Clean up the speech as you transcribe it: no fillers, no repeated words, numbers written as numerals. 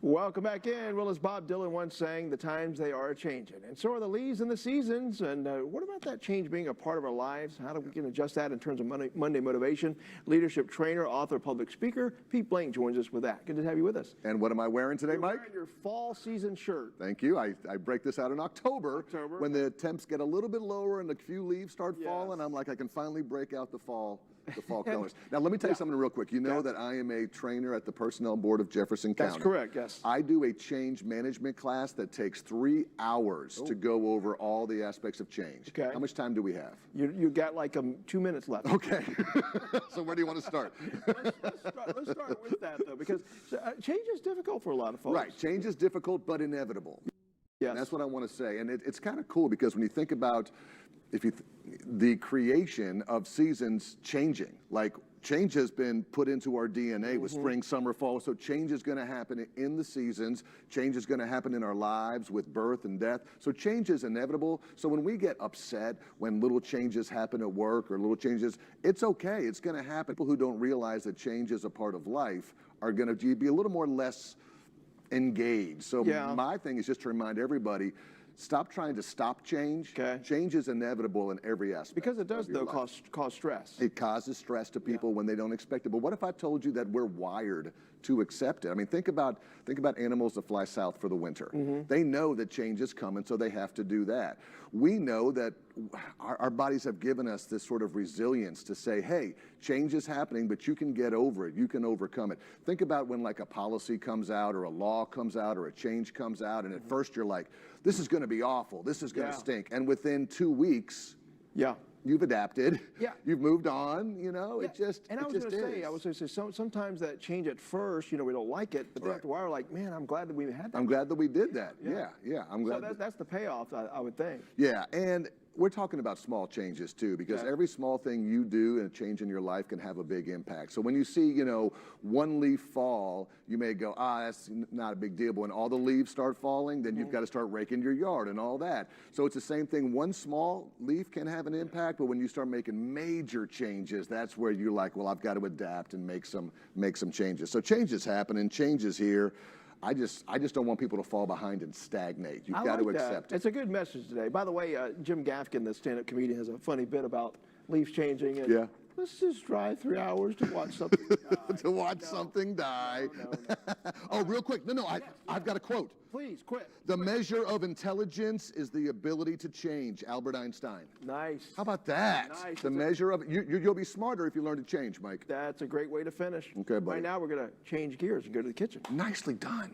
Welcome back in. Well, as Bob Dylan once sang, the times they are changing, and so are the leaves and the seasons. And what about that change being a part of our lives? How do we can adjust that in terms of Monday motivation? Leadership trainer, author, public speaker, Pete Blank joins us with that. Good to have you with us. And what am I wearing today, Mike? You're wearing your fall season shirt. Thank you. I break this out in October when the temps get a little bit lower and a few leaves start falling. I'm like, I can finally break out the fall colors. Now, let me tell you something real quick. You know that I am a trainer at the Personnel Board of Jefferson County. That's correct, yes. I do a change management class that takes 3 hours to go over all the aspects of change. Okay. How much time do we have? You got like 2 minutes left. Okay. So where do you want to start? Let's start with that, though, because change is difficult for a lot of folks. Right. Change is difficult, but inevitable. Yes. And that's what I want to say. And it's kind of cool because when you think about the creation of seasons changing, like change has been put into our DNA with spring, summer, fall. So change is going to happen in the seasons. Change is going to happen in our lives with birth and death. So change is inevitable. So when we get upset when little changes happen at work or little changes, it's okay. It's going to happen. People who don't realize that change is a part of life are going to be a little more less engaged. So my thing is just to remind everybody, stop trying to stop change. Okay. Change is inevitable in every aspect. Because it does, though, cause stress. It causes stress to people when they don't expect it. But what if I told you that we're wired to accept it? I mean, think about animals that fly south for the winter. They know that change is coming, so they have to do that. We know that our bodies have given us this sort of resilience to say, hey, change is happening, but you can get over it. You can overcome it. Think about when like a policy comes out or a law comes out or a change comes out, and at first you're like, this is going to be awful. This is going to stink. And within 2 weeks, you've adapted. You've moved on. You know, it just And I was going to say, sometimes that change at first, you know, we don't like it, but then after a while, we're like, man, I'm glad that we had that. I'm glad that we did that. Yeah. I'm glad. So that's the payoff, I would think. Yeah, and we're talking about small changes too, because every small thing you do and a change in your life can have a big impact. So when you see, you know, one leaf fall, you may go, that's not a big deal. But when all the leaves start falling, then you've got to start raking your yard and all that. So it's the same thing. One small leaf can have an impact, but when you start making major changes, that's where you're like, well, I've got to adapt and make some changes. So change is happening, change is here. I just don't want people to fall behind and stagnate. You've got to accept it. It's a good message today. By the way, Jim Gaffigan, the stand-up comedian, has a funny bit about leaves changing. And let's just drive 3 hours to watch something die. To watch something die. No. Oh, real quick. No, I've got a quote. Please, quit. The measure of intelligence is the ability to change. Albert Einstein. Nice. How about that? Nice. The measure of you'll be smarter if you learn to change, Mike. That's a great way to finish. Okay, buddy. Right now, we're going to change gears and go to the kitchen. Nicely done.